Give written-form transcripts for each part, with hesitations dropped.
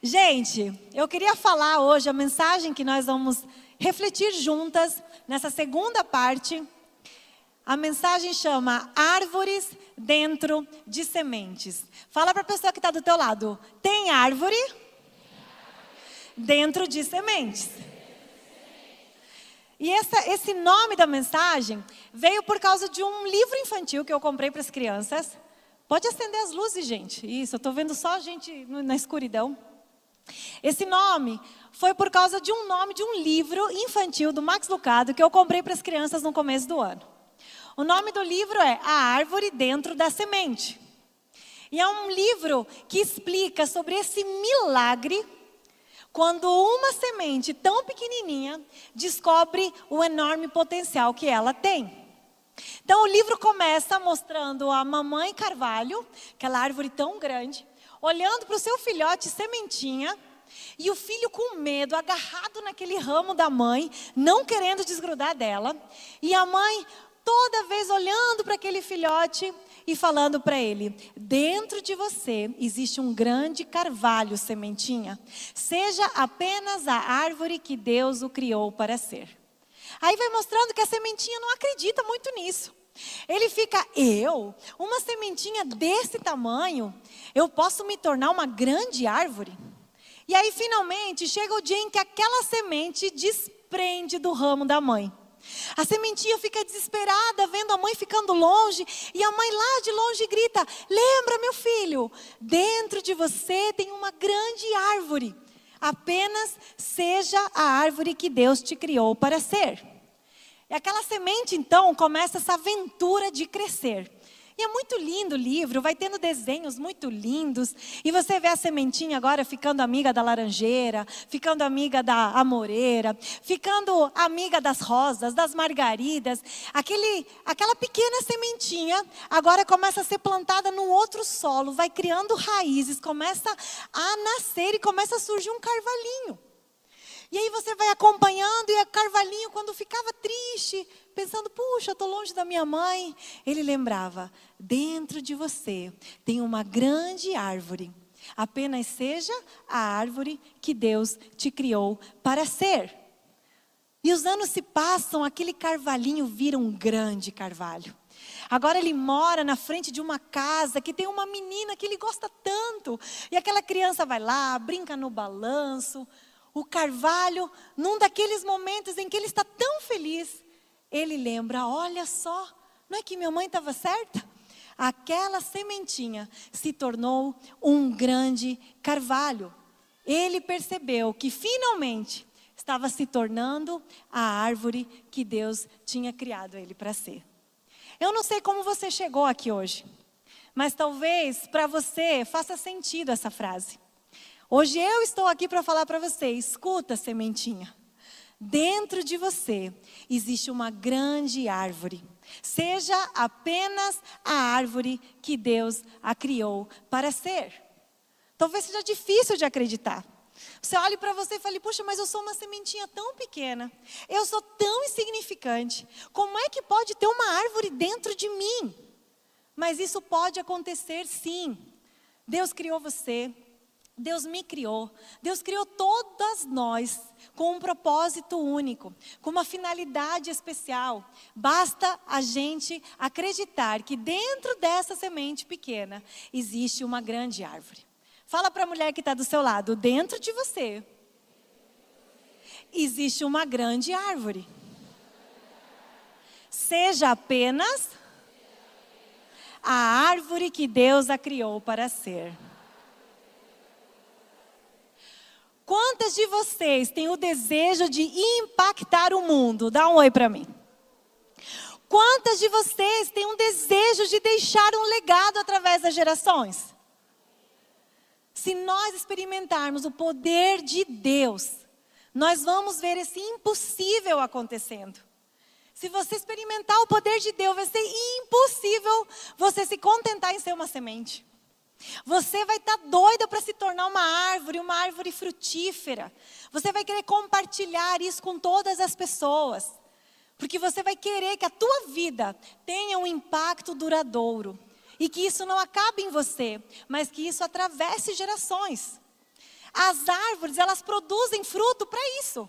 Gente, eu queria falar hoje a mensagem que nós vamos refletir juntas nessa segunda parte. A mensagem chama Árvores Dentro de Sementes. Fala para a pessoa que está do teu lado. Tem árvore dentro de sementes. E esse nome da mensagem veio por causa de um livro infantil que eu comprei para as crianças. Pode acender as luzes, gente. Isso, eu estou vendo só gente na escuridão. Esse nome foi por causa de um nome de um livro infantil do Max Lucado que eu comprei para as crianças no começo do ano. O nome do livro é A Árvore Dentro da Semente. E é um livro que explica sobre esse milagre quando uma semente tão pequenininha descobre o enorme potencial que ela tem. Então o livro começa mostrando a mamãe carvalho, aquela árvore tão grande, olhando para o seu filhote sementinha, e o filho com medo, agarrado naquele ramo da mãe, não querendo desgrudar dela, e a mãe toda vez olhando para aquele filhote e falando para ele: dentro de você existe um grande carvalho, sementinha, seja apenas a árvore que Deus o criou para ser. Aí vai mostrando que a sementinha não acredita muito nisso. Ele fica: uma sementinha desse tamanho, eu posso me tornar uma grande árvore? E aí finalmente chega o dia em que aquela semente desprende do ramo da mãe. A sementinha fica desesperada, vendo a mãe ficando longe, e a mãe lá de longe grita: lembra, meu filho, dentro de você tem uma grande árvore, apenas seja a árvore que Deus te criou para ser. E aquela semente então começa essa aventura de crescer. E é muito lindo o livro, vai tendo desenhos muito lindos. E você vê a sementinha agora ficando amiga da laranjeira, ficando amiga da amoreira, ficando amiga das rosas, das margaridas. Aquela pequena sementinha agora começa a ser plantada num outro solo, vai criando raízes, começa a nascer e começa a surgir um carvalhinho. E aí você vai acompanhando, e o carvalhinho, quando ficava triste, pensando: puxa, eu estou longe da minha mãe, ele lembrava: dentro de você tem uma grande árvore, apenas seja a árvore que Deus te criou para ser. E os anos se passam, aquele carvalhinho vira um grande carvalho. Agora ele mora na frente de uma casa que tem uma menina que ele gosta tanto, e aquela criança vai lá, brinca no balanço. O carvalho, num daqueles momentos em que ele está tão feliz, ele lembra: olha só, não é que minha mãe estava certa? Aquela sementinha se tornou um grande carvalho. Ele percebeu que finalmente estava se tornando a árvore que Deus tinha criado ele para ser. Eu não sei como você chegou aqui hoje, mas talvez para você faça sentido essa frase. Hoje eu estou aqui para falar para você: escuta, sementinha, dentro de você existe uma grande árvore, seja apenas a árvore que Deus a criou para ser. Talvez seja difícil de acreditar. Você olhe para você e fale: puxa, mas eu sou uma sementinha tão pequena, eu sou tão insignificante, como é que pode ter uma árvore dentro de mim? Mas isso pode acontecer sim. Deus criou você. Deus me criou, Deus criou todas nós com um propósito único, com uma finalidade especial. Basta a gente acreditar que dentro dessa semente pequena existe uma grande árvore. Fala para a mulher que está do seu lado: dentro de você existe uma grande árvore. Seja apenas a árvore que Deus a criou para ser. Quantas de vocês têm o desejo de impactar o mundo? Dá um oi para mim. Quantas de vocês têm um desejo de deixar um legado através das gerações? Se nós experimentarmos o poder de Deus, nós vamos ver esse impossível acontecendo. Se você experimentar o poder de Deus, vai ser impossível você se contentar em ser uma semente. Você vai estar doida para se tornar uma árvore frutífera. Você vai querer compartilhar isso com todas as pessoas. Porque você vai querer que a tua vida tenha um impacto duradouro. E que isso não acabe em você, mas que isso atravesse gerações. As árvores, elas produzem fruto para isso.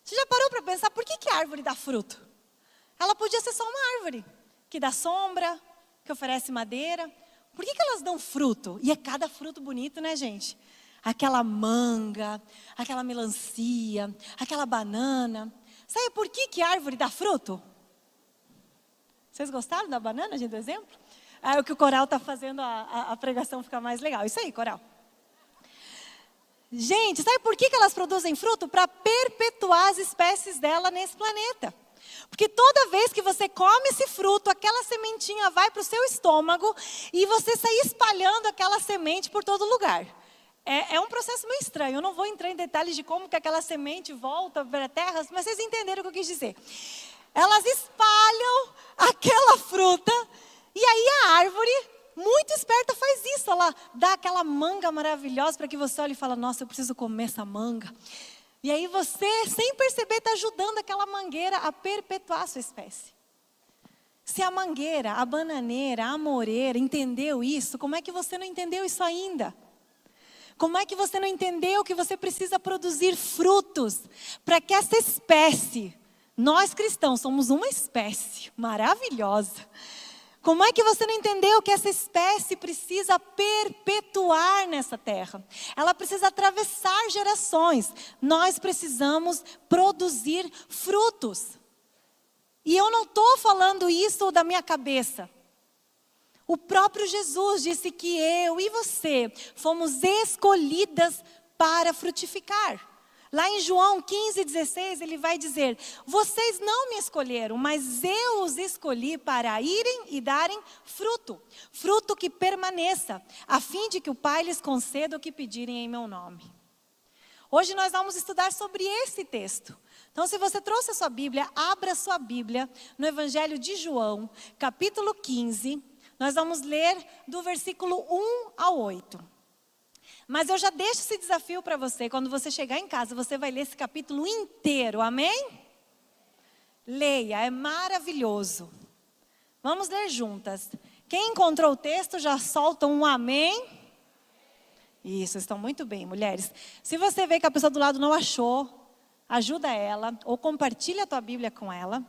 Você já parou para pensar por que a árvore dá fruto? Ela podia ser só uma árvore, que dá sombra, que oferece madeira. Por que elas dão fruto? E é cada fruto bonito, né, gente? Aquela manga, aquela melancia, aquela banana. Sabe por que a árvore dá fruto? Vocês gostaram da banana, gente, do exemplo? É o que o Coral está fazendo a pregação ficar mais legal. Isso aí, Coral. Gente, sabe por que elas produzem fruto? Para perpetuar as espécies dela nesse planeta. Porque toda vez que você come esse fruto, aquela sementinha vai para o seu estômago e você sai espalhando aquela semente por todo lugar. É um processo meio estranho. Eu não vou entrar em detalhes de como que aquela semente volta para a terra, mas vocês entenderam o que eu quis dizer. Elas espalham aquela fruta e aí a árvore, muito esperta, faz isso. Ela dá aquela manga maravilhosa para que você olhe e fala, nossa, eu preciso comer essa manga. E aí você, sem perceber, está ajudando aquela mangueira a perpetuar a sua espécie. Se a mangueira, a bananeira, a amoreira entendeu isso, como é que você não entendeu isso ainda? Como é que você não entendeu que você precisa produzir frutos para que essa espécie, nós cristãos somos uma espécie maravilhosa. Como é que você não entendeu que essa espécie precisa perpetuar nessa terra? Ela precisa atravessar gerações. Nós precisamos produzir frutos. E eu não estou falando isso da minha cabeça. O próprio Jesus disse que eu e você fomos escolhidas para frutificar. Lá em João 15,16, ele vai dizer, vocês não me escolheram, mas eu os escolhi para irem e darem fruto. Fruto que permaneça, a fim de que o Pai lhes conceda o que pedirem em meu nome. Hoje nós vamos estudar sobre esse texto. Então, se você trouxe a sua Bíblia, abra a sua Bíblia no Evangelho de João, capítulo 15. Nós vamos ler do versículo 1 ao 8. Mas eu já deixo esse desafio para você. Quando você chegar em casa, você vai ler esse capítulo inteiro. Amém? Leia, é maravilhoso. Vamos ler juntas. Quem encontrou o texto já solta um amém. Isso, estão muito bem, mulheres. Se você vê que a pessoa do lado não achou, ajuda ela ou compartilha a tua Bíblia com ela.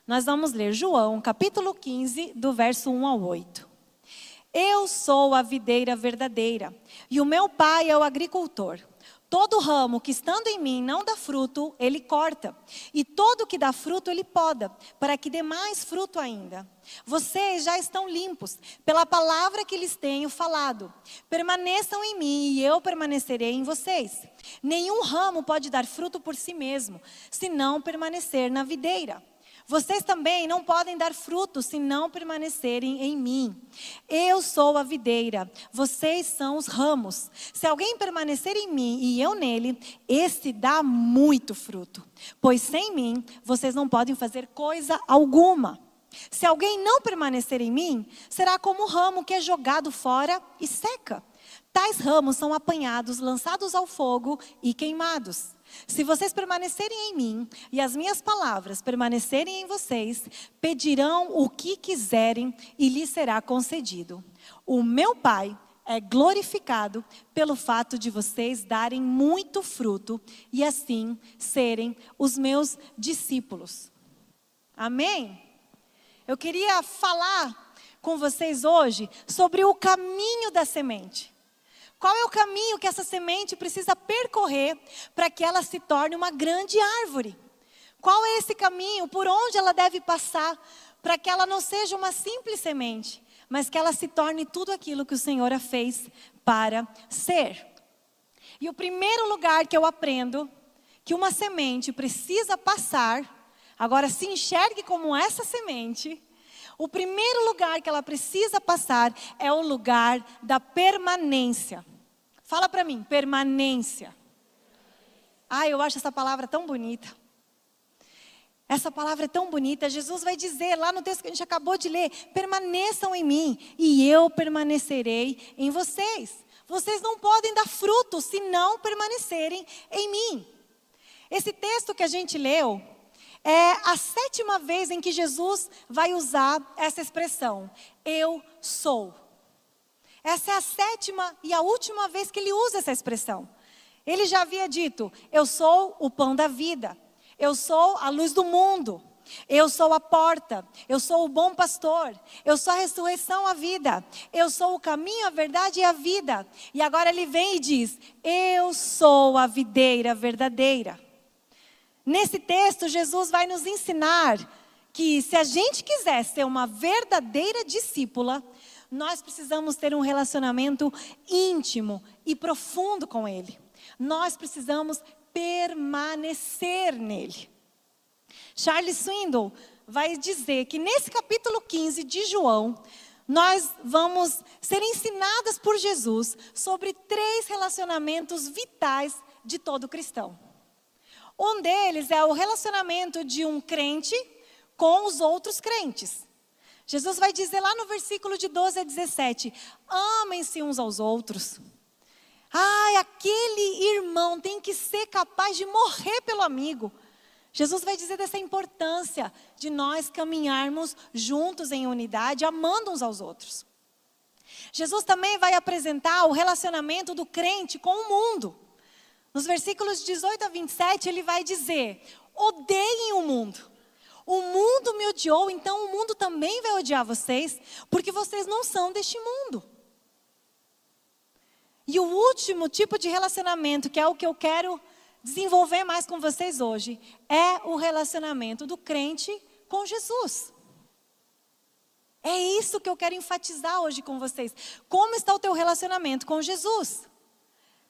Nós vamos ler João, capítulo 15, do verso 1 ao 8. Eu sou a videira verdadeira, e o meu pai é o agricultor. Todo ramo que estando em mim não dá fruto, ele corta. E todo que dá fruto, ele poda, para que dê mais fruto ainda. Vocês já estão limpos, pela palavra que lhes tenho falado. Permaneçam em mim, e eu permanecerei em vocês. Nenhum ramo pode dar fruto por si mesmo, se não permanecer na videira. Vocês também não podem dar fruto se não permanecerem em mim. Eu sou a videira, vocês são os ramos. Se alguém permanecer em mim e eu nele, esse dá muito fruto. Pois sem mim, vocês não podem fazer coisa alguma. Se alguém não permanecer em mim, será como o ramo que é jogado fora e seca. Tais ramos são apanhados, lançados ao fogo e queimados. Se vocês permanecerem em mim e as minhas palavras permanecerem em vocês, pedirão o que quiserem e lhes será concedido. O meu Pai é glorificado pelo fato de vocês darem muito fruto e assim serem os meus discípulos. Amém? Eu queria falar com vocês hoje sobre o caminho da semente. Qual é o caminho que essa semente precisa percorrer para que ela se torne uma grande árvore? Qual é esse caminho? Por onde ela deve passar para que ela não seja uma simples semente, mas que ela se torne tudo aquilo que o Senhor a fez para ser? E o primeiro lugar que eu aprendo que uma semente precisa passar, agora se enxergue como essa semente. O primeiro lugar que ela precisa passar é o lugar da permanência. Fala para mim, permanência. Eu acho essa palavra tão bonita. Essa palavra é tão bonita. Jesus vai dizer lá no texto que a gente acabou de ler, permaneçam em mim e eu permanecerei em vocês. Vocês não podem dar fruto se não permanecerem em mim. Esse texto que a gente leu é a 7ª vez em que Jesus vai usar essa expressão, eu sou. Essa é a 7ª e a última vez que ele usa essa expressão. Ele já havia dito: eu sou o pão da vida, eu sou a luz do mundo, eu sou a porta, eu sou o bom pastor, eu sou a ressurreição, a vida, eu sou o caminho, a verdade e a vida. E agora ele vem e diz: eu sou a videira verdadeira. Nesse texto, Jesus vai nos ensinar que se a gente quiser ser uma verdadeira discípula, nós precisamos ter um relacionamento íntimo e profundo com Ele. Nós precisamos permanecer nele. Charles Swindoll vai dizer que nesse capítulo 15 de João, nós vamos ser ensinadas por Jesus sobre 3 relacionamentos vitais de todo cristão. Um deles é o relacionamento de um crente com os outros crentes. Jesus vai dizer lá no versículo de 12 a 17, amem-se uns aos outros. Ai, aquele irmão tem que ser capaz de morrer pelo amigo. Jesus vai dizer dessa importância de nós caminharmos juntos em unidade, amando uns aos outros. Jesus também vai apresentar o relacionamento do crente com o mundo. Nos versículos 18 a 27, ele vai dizer: odeiem o mundo. O mundo me odiou, então o mundo também vai odiar vocês, porque vocês não são deste mundo. E o último tipo de relacionamento, que é o que eu quero desenvolver mais com vocês hoje, é o relacionamento do crente com Jesus. É isso que eu quero enfatizar hoje com vocês. Como está o teu relacionamento com Jesus?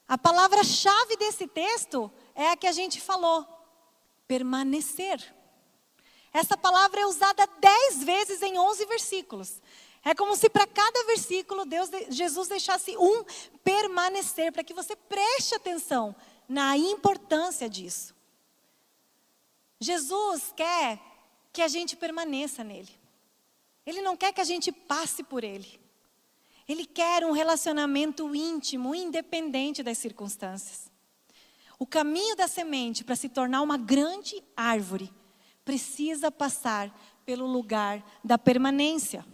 A palavra-chave desse texto é a que a gente falou: permanecer. Essa palavra é usada 10 vezes em 11 versículos. É como se para cada versículo Jesus deixasse um permanecer, para que você preste atenção na importância disso. Jesus quer que a gente permaneça nele. Ele não quer que a gente passe por ele. Ele quer um relacionamento íntimo, independente das circunstâncias. O caminho da semente para se tornar uma grande árvore precisa passar pelo lugar da permanência.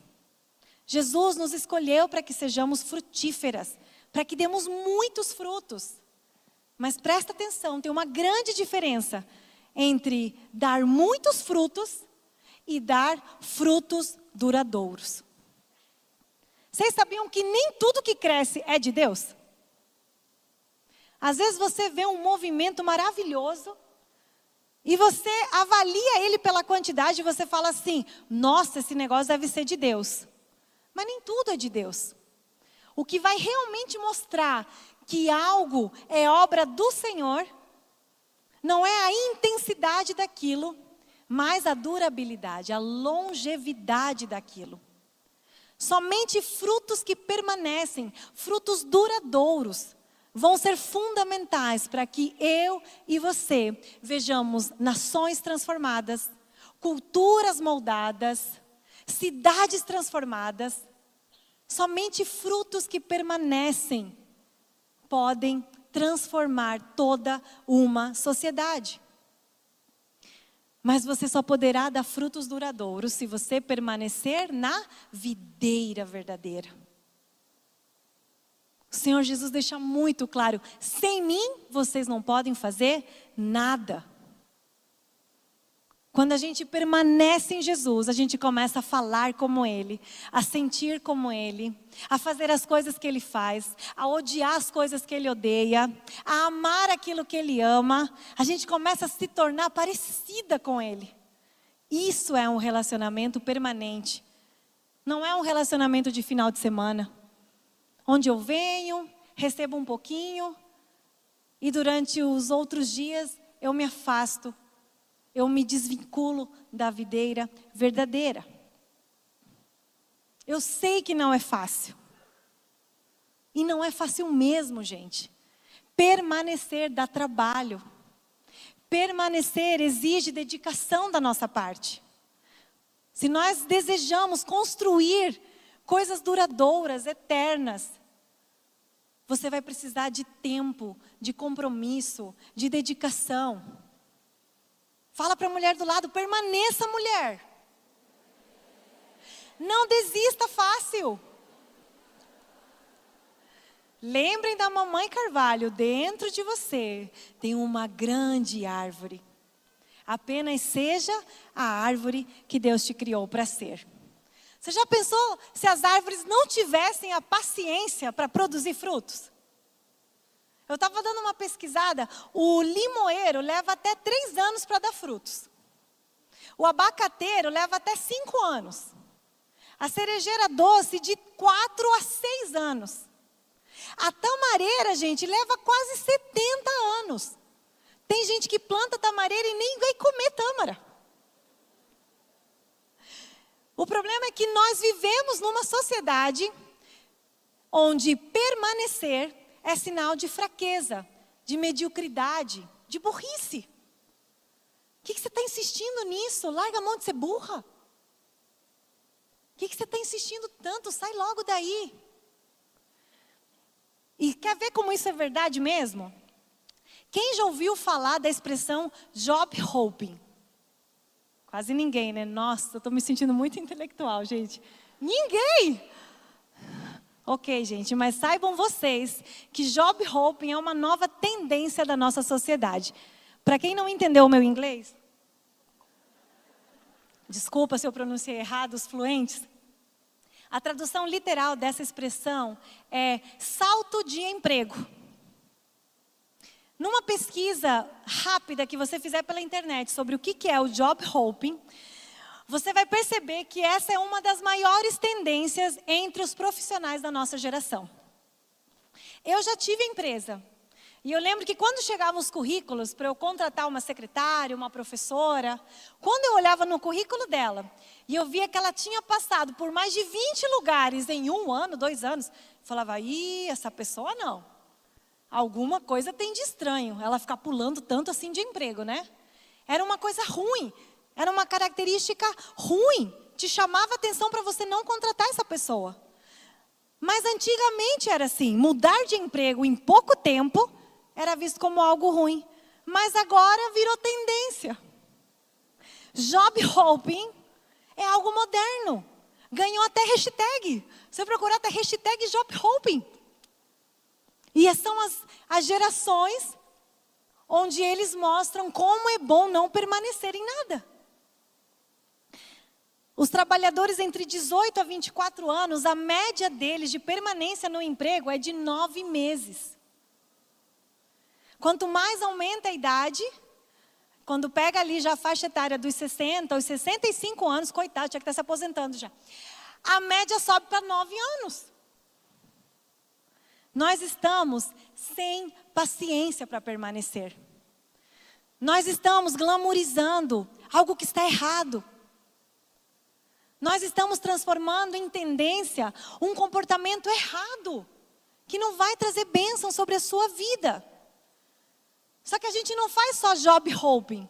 Jesus nos escolheu para que sejamos frutíferas, para que demos muitos frutos. Mas presta atenção, tem uma grande diferença entre dar muitos frutos e dar frutos duradouros. Vocês sabiam que nem tudo que cresce é de Deus? Às vezes você vê um movimento maravilhoso e você avalia ele pela quantidade e você fala assim: nossa, esse negócio deve ser de Deus. Mas nem tudo é de Deus. O que vai realmente mostrar que algo é obra do Senhor não é a intensidade daquilo, mas a durabilidade, a longevidade daquilo. Somente frutos que permanecem, frutos duradouros, vão ser fundamentais para que eu e você vejamos nações transformadas, culturas moldadas, cidades transformadas. Somente frutos que permanecem podem transformar toda uma sociedade. Mas você só poderá dar frutos duradouros se você permanecer na videira verdadeira. O Senhor Jesus deixa muito claro: sem mim vocês não podem fazer nada. Quando a gente permanece em Jesus, a gente começa a falar como Ele, a sentir como Ele, a fazer as coisas que Ele faz, a odiar as coisas que Ele odeia, a amar aquilo que Ele ama. A gente começa a se tornar parecida com Ele. Isso é um relacionamento permanente. Não é um relacionamento de final de semana, onde eu venho, recebo um pouquinho e durante os outros dias eu me afasto. Eu me desvinculo da videira verdadeira. Eu sei que não é fácil. E não é fácil mesmo, gente. Permanecer dá trabalho. Permanecer exige dedicação da nossa parte. Se nós desejamos construir coisas duradouras, eternas, você vai precisar de tempo, de compromisso, de dedicação. Fala para a mulher do lado: permaneça, mulher. Não desista fácil. Lembrem da mamãe Carvalho, dentro de você tem uma grande árvore. Apenas seja a árvore que Deus te criou para ser. Você já pensou se as árvores não tivessem a paciência para produzir frutos? Eu estava dando uma pesquisada, o limoeiro leva até 3 anos para dar frutos. O abacateiro leva até 5 anos. A cerejeira doce de 4 a 6 anos. A tamareira, gente, leva quase 70 anos. Tem gente que planta tamareira e nem vai comer tâmara. O problema é que nós vivemos numa sociedade onde permanecer é sinal de fraqueza, de mediocridade, de burrice. O que você está insistindo nisso? Larga a mão de ser burra. O que você está insistindo tanto? Sai logo daí. E quer ver como isso é verdade mesmo? Quem já ouviu falar da expressão job hopping? Quase ninguém, né? Nossa, eu estou me sentindo muito intelectual, gente. Ninguém! Ok, gente, mas saibam vocês que job hopping é uma nova tendência da nossa sociedade. Para quem não entendeu o meu inglês, desculpa se eu pronunciei errado, os fluentes. A tradução literal dessa expressão é salto de emprego. Numa pesquisa rápida que você fizer pela internet sobre o que é o job hopping, você vai perceber que essa é uma das maiores tendências entre os profissionais da nossa geração. Eu já tive empresa. E eu lembro que quando chegavam os currículos para eu contratar uma secretária, uma professora, quando eu olhava no currículo dela e eu via que ela tinha passado por mais de 20 lugares em 1 ano, 2 anos, eu falava, essa pessoa não. Alguma coisa tem de estranho, ela ficar pulando tanto assim de emprego, né? Era uma coisa ruim. Era uma característica ruim, te chamava a atenção para você não contratar essa pessoa. Mas antigamente era assim, mudar de emprego em pouco tempo era visto como algo ruim. Mas agora virou tendência. Job hopping é algo moderno. Ganhou até hashtag. Você procurar até hashtag job hopping. E são as gerações onde eles mostram como é bom não permanecer em nada. Os trabalhadores entre 18 a 24 anos, a média deles de permanência no emprego é de 9 meses. Quanto mais aumenta a idade, quando pega ali já a faixa etária dos 60 aos 65 anos, coitado, tinha que estar se aposentando já. A média sobe para 9 anos. Nós estamos sem paciência para permanecer. Nós estamos glamourizando algo que está errado. Nós estamos transformando em tendência um comportamento errado, que não vai trazer bênção sobre a sua vida. Só que a gente não faz só job hopping.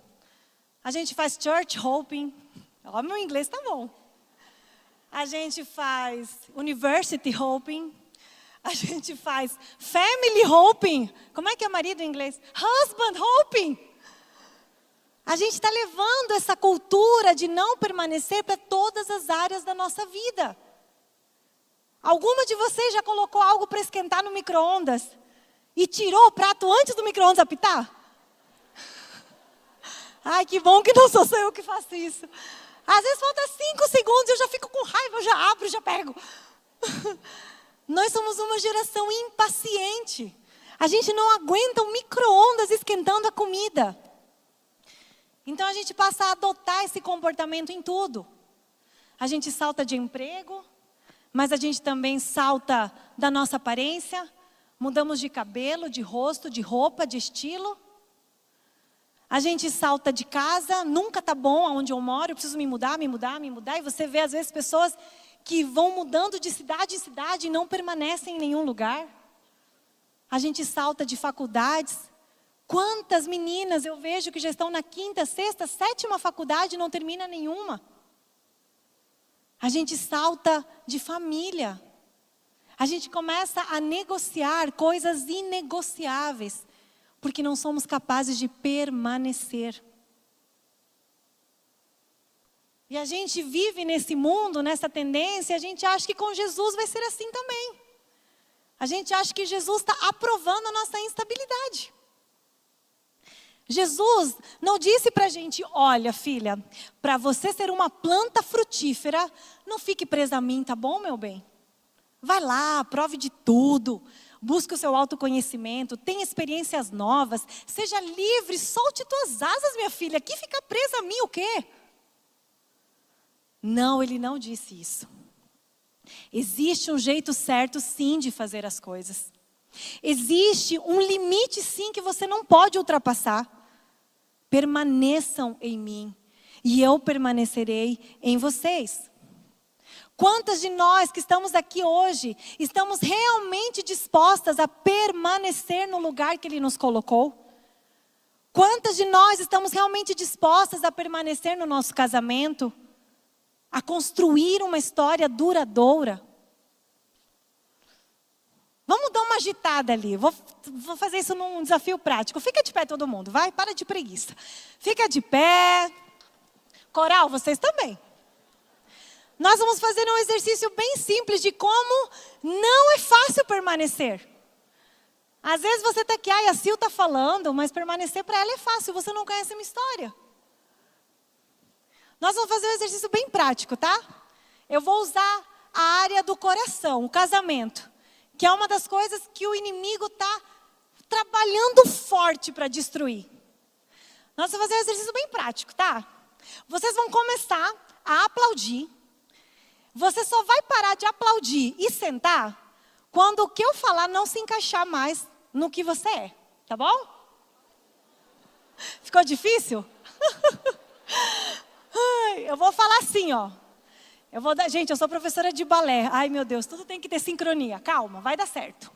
A gente faz church hopping. Ó, meu inglês tá bom. A gente faz university hopping. A gente faz family hopping. Como é que é marido em inglês? Husband hopping. A gente está levando essa cultura de não permanecer para todas as áreas da nossa vida. Alguma de vocês já colocou algo para esquentar no micro-ondas e tirou o prato antes do micro-ondas apitar? Ai, que bom que não sou só eu que faço isso. Às vezes falta 5 segundos, eu já fico com raiva, eu já abro, já pego. Nós somos uma geração impaciente. A gente não aguenta um micro-ondas esquentando a comida. Então a gente passa a adotar esse comportamento em tudo. A gente salta de emprego, mas a gente também salta da nossa aparência. Mudamos de cabelo, de rosto, de roupa, de estilo. A gente salta de casa, nunca tá bom aonde eu moro, eu preciso me mudar. E você vê às vezes pessoas que vão mudando de cidade em cidade e não permanecem em nenhum lugar. A gente salta de faculdades. Quantas meninas eu vejo que já estão na 5ª, 6ª, 7ª faculdade e não termina nenhuma. A gente salta de família. A gente começa a negociar coisas inegociáveis, porque não somos capazes de permanecer. E a gente vive nesse mundo, nessa tendência, a gente acha que com Jesus vai ser assim também. A gente acha que Jesus está aprovando a nossa instabilidade. Jesus não disse para a gente, olha filha, para você ser uma planta frutífera, não fique presa a mim, tá bom, meu bem? Vai lá, prove de tudo, busque o seu autoconhecimento, tenha experiências novas, seja livre, solte tuas asas, minha filha, aqui ficar presa a mim o quê? Não, ele não disse isso. Existe um jeito certo sim de fazer as coisas. Existe um limite sim que você não pode ultrapassar. Permaneçam em mim e eu permanecerei em vocês. Quantas de nós que estamos aqui hoje estamos realmente dispostas a permanecer no lugar que Ele nos colocou? Quantas de nós estamos realmente dispostas a permanecer no nosso casamento? A construir uma história duradoura? Vamos dar uma agitada ali. Vou fazer isso num desafio prático. Fica de pé todo mundo, vai? Para de preguiça. Fica de pé. Coral, vocês também. Nós vamos fazer um exercício bem simples de como não é fácil permanecer. Às vezes você está aqui, a Sil está falando, mas permanecer para ela é fácil, você não conhece a minha história. Nós vamos fazer um exercício bem prático, tá? Eu vou usar a área do coração, o casamento, que é uma das coisas que o inimigo está trabalhando forte para destruir. Nós vamos fazer um exercício bem prático, tá? Vocês vão começar a aplaudir. Você só vai parar de aplaudir e sentar quando o que eu falar não se encaixar mais no que você é, tá bom? Ficou difícil? Eu vou falar assim, ó. Gente, eu sou professora de balé. Ai, meu Deus, tudo tem que ter sincronia. Calma, vai dar certo.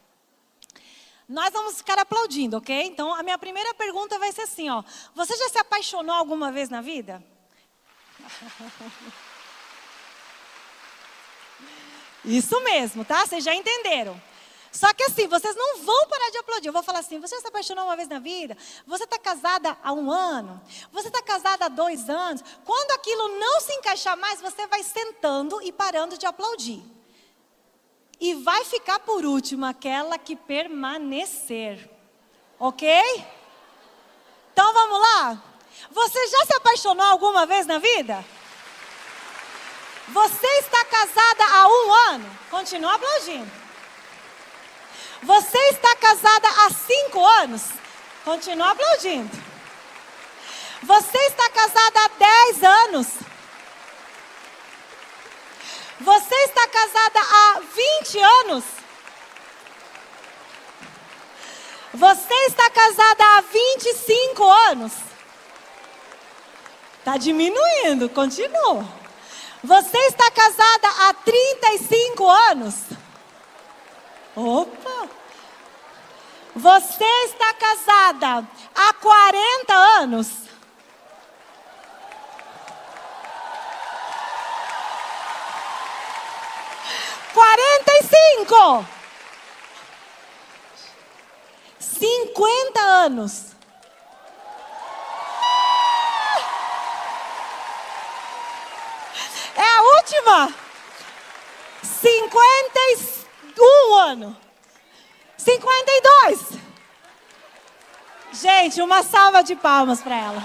Nós vamos ficar aplaudindo, ok? Então, a minha primeira pergunta vai ser assim, ó. Você já se apaixonou alguma vez na vida? Isso mesmo, tá? Vocês já entenderam. Só que assim, vocês não vão parar de aplaudir. Eu vou falar assim, você já se apaixonou uma vez na vida? Você está casada há 1 ano? Você está casada há 2 anos? Quando aquilo não se encaixar mais, você vai sentando e parando de aplaudir. E vai ficar por último aquela que permanecer. Ok? Então vamos lá? Você já se apaixonou alguma vez na vida? Você está casada há 1 ano? Continua aplaudindo. Você está casada há 5 anos? Continua aplaudindo. Você está casada há 10 anos? Você está casada há 20 anos? Você está casada há 25 anos? Está diminuindo, continua. Você está casada há 35 anos? Opa! Você está casada há 40 anos? (45) 50 anos. É a última. 51 anos. 52. Gente, uma salva de palmas para ela.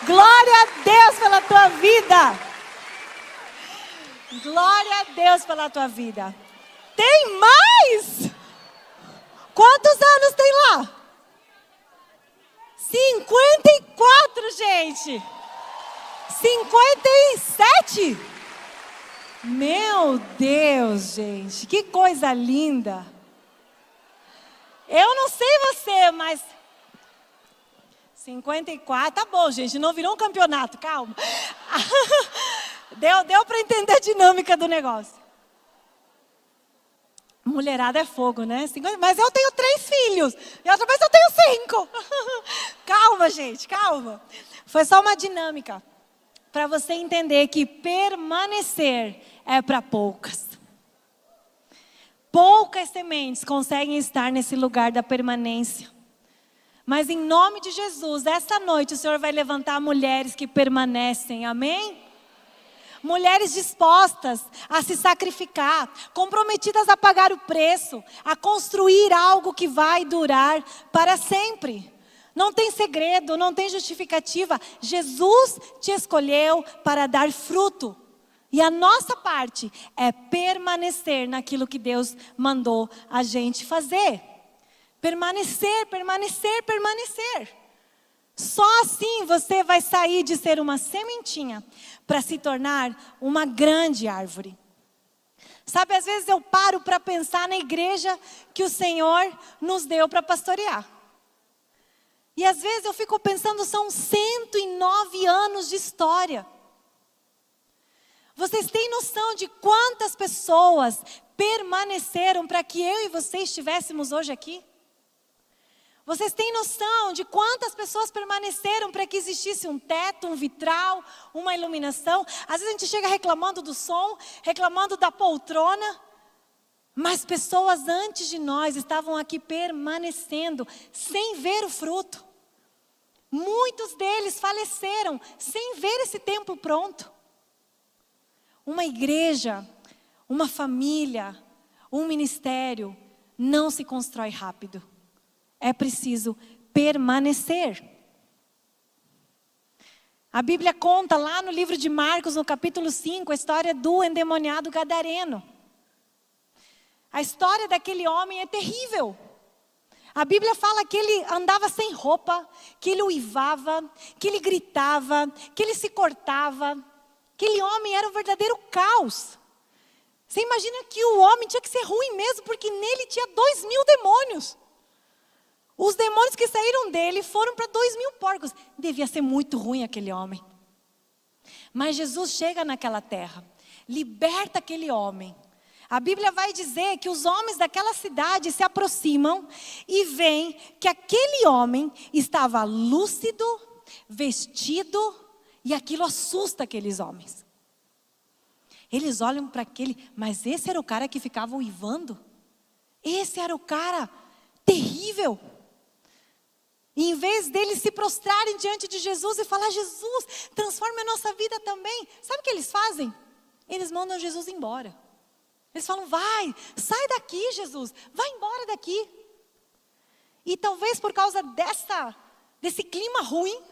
Glória a Deus pela tua vida. Glória a Deus pela tua vida. Tem mais? Quantos anos tem lá? 54, gente. 57? Meu Deus, gente, que coisa linda. Eu não sei você, mas 54, tá bom, gente, não virou um campeonato, calma. Deu para entender a dinâmica do negócio. Mulherada é fogo, né? 50, mas eu tenho 3 filhos, e outra vez eu tenho 5. Calma, gente, calma. Foi só uma dinâmica. Para você entender que permanecer é para poucas. Poucas sementes conseguem estar nesse lugar da permanência. Mas em nome de Jesus, essa noite o Senhor vai levantar mulheres que permanecem, amém? mulheres dispostas a se sacrificar, comprometidas a pagar o preço, a construir algo que vai durar para sempre. Não tem segredo, não tem justificativa. Jesus te escolheu para dar fruto. E a nossa parte é permanecer naquilo que Deus mandou a gente fazer. Permanecer, permanecer, permanecer. Só assim você vai sair de ser uma sementinha para se tornar uma grande árvore. Sabe, às vezes eu paro para pensar na igreja que o Senhor nos deu para pastorear. E às vezes eu fico pensando, são 109 anos de história. Vocês têm noção de quantas pessoas permaneceram para que eu e você estivéssemos hoje aqui? Vocês têm noção de quantas pessoas permaneceram para que existisse um teto, um vitral, uma iluminação? Às vezes a gente chega reclamando do som, reclamando da poltrona, mas pessoas antes de nós estavam aqui permanecendo, sem ver o fruto. Muitos deles faleceram, sem ver esse templo pronto. Uma igreja, uma família, um ministério não se constrói rápido. É preciso permanecer. A Bíblia conta lá no livro de Marcos, no capítulo 5, a história do endemoniado gadareno. A história daquele homem é terrível. A Bíblia fala que ele andava sem roupa, que ele uivava, que ele gritava, que ele se cortava. Aquele homem era um verdadeiro caos. Você imagina que o homem tinha que ser ruim mesmo, porque nele tinha 2.000 demônios. Os demônios que saíram dele foram para 2.000 porcos. Devia ser muito ruim aquele homem. Mas Jesus chega naquela terra, liberta aquele homem. A Bíblia vai dizer que os homens daquela cidade se aproximam e veem que aquele homem estava lúcido, vestido, e aquilo assusta aqueles homens. Eles olham para aquele, mas esse era o cara que ficava uivando? Esse era o cara terrível. E em vez deles se prostrarem diante de Jesus e falar, Jesus, transforma a nossa vida também. Sabe o que eles fazem? Eles mandam Jesus embora. Eles falam, vai, sai daqui, Jesus, vai embora daqui. E talvez por causa desse clima ruim,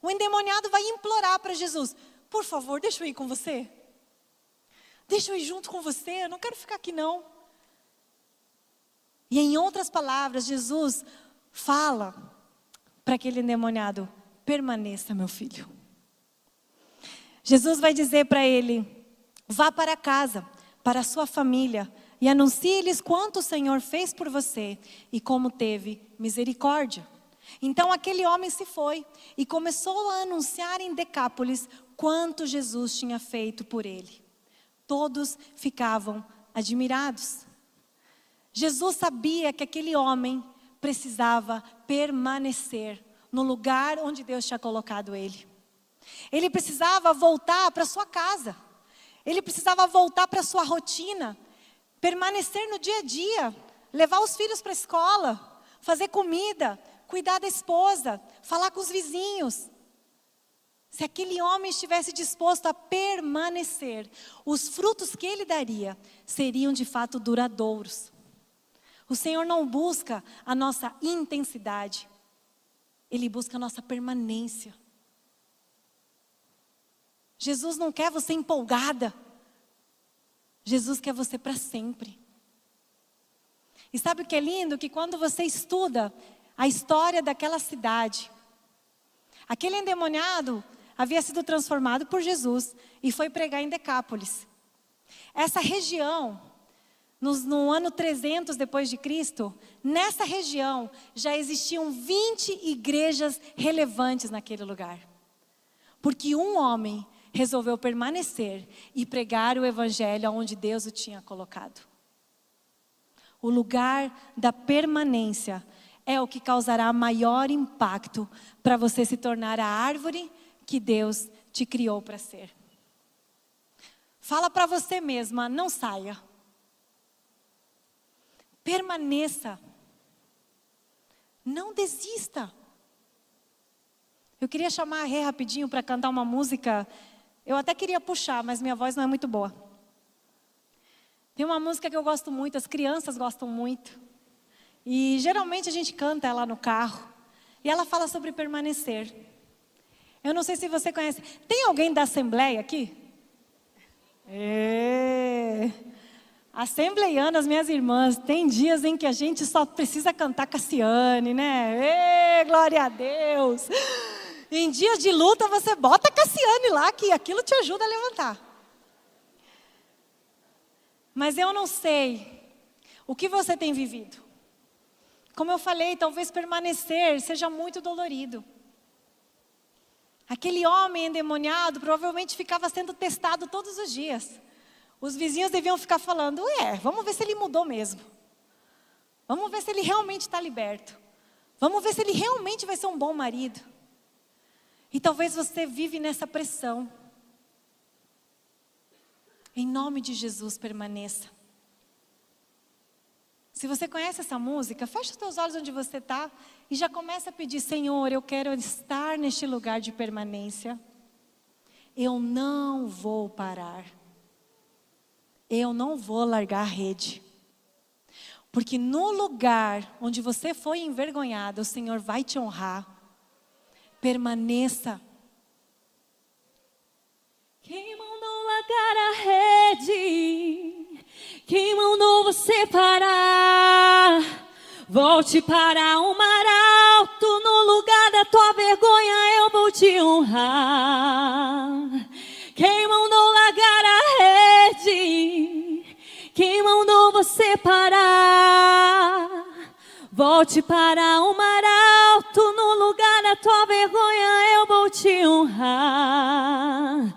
o endemoniado vai implorar para Jesus, por favor, deixa eu ir com você. Deixa eu ir junto com você, eu não quero ficar aqui não. E em outras palavras, Jesus fala para aquele endemoniado, permaneça, meu filho. Jesus vai dizer para ele, vá para casa, para a sua família, e anuncie-lhes quanto o Senhor fez por você e como teve misericórdia. Então aquele homem se foi e começou a anunciar em Decápolis quanto Jesus tinha feito por ele. Todos ficavam admirados. Jesus sabia que aquele homem precisava permanecer no lugar onde Deus tinha colocado ele. Ele precisava voltar para sua casa. Ele precisava voltar para sua rotina, permanecer no dia a dia, levar os filhos para a escola, fazer comida, cuidar da esposa, falar com os vizinhos. Se aquele homem estivesse disposto a permanecer, os frutos que ele daria seriam de fato duradouros. O Senhor não busca a nossa intensidade, Ele busca a nossa permanência. Jesus não quer você empolgada. Jesus quer você para sempre. E sabe o que é lindo? Que quando você estuda a história daquela cidade, aquele endemoniado havia sido transformado por Jesus e foi pregar em Decápolis. Essa região, no ano 300 depois de Cristo, nessa região já existiam 20 igrejas relevantes naquele lugar. Porque um homem resolveu permanecer e pregar o evangelho onde Deus o tinha colocado. O lugar da permanência é o que causará maior impacto para você se tornar a árvore que Deus te criou para ser. Fala para você mesma, não saia. Permaneça. Não desista. Eu queria chamar a Rê rapidinho para cantar uma música. Eu até queria puxar, mas minha voz não é muito boa. Tem uma música que eu gosto muito, as crianças gostam muito. E geralmente a gente canta ela no carro. E ela fala sobre permanecer. Eu não sei se você conhece. Tem alguém da Assembleia aqui? Assembleianas, minhas irmãs, tem dias em que a gente só precisa cantar Cassiane, né? Glória a Deus! Em dias de luta você bota Cassiane lá, que aquilo te ajuda a levantar. Mas eu não sei o que você tem vivido. Como eu falei, talvez permanecer seja muito dolorido. Aquele homem endemoniado provavelmente ficava sendo testado todos os dias. Os vizinhos deviam ficar falando, vamos ver se ele mudou mesmo. Vamos ver se ele realmente está liberto. Vamos ver se ele realmente vai ser um bom marido. E talvez você vive nessa pressão. Em nome de Jesus, permaneça. Se você conhece essa música, fecha os teus olhos onde você está e já começa a pedir, Senhor, eu quero estar neste lugar de permanência. Eu não vou parar. Eu não vou largar a rede. Porque no lugar onde você foi envergonhado, o Senhor vai te honrar. Permaneça. Quem mandou largar a rede? Quem mandou você parar? Volte para o mar alto, no lugar da tua vergonha eu vou te honrar. Quem mandou largar a rede? Quem mandou você parar? Volte para o mar alto, no lugar da tua vergonha eu vou te honrar.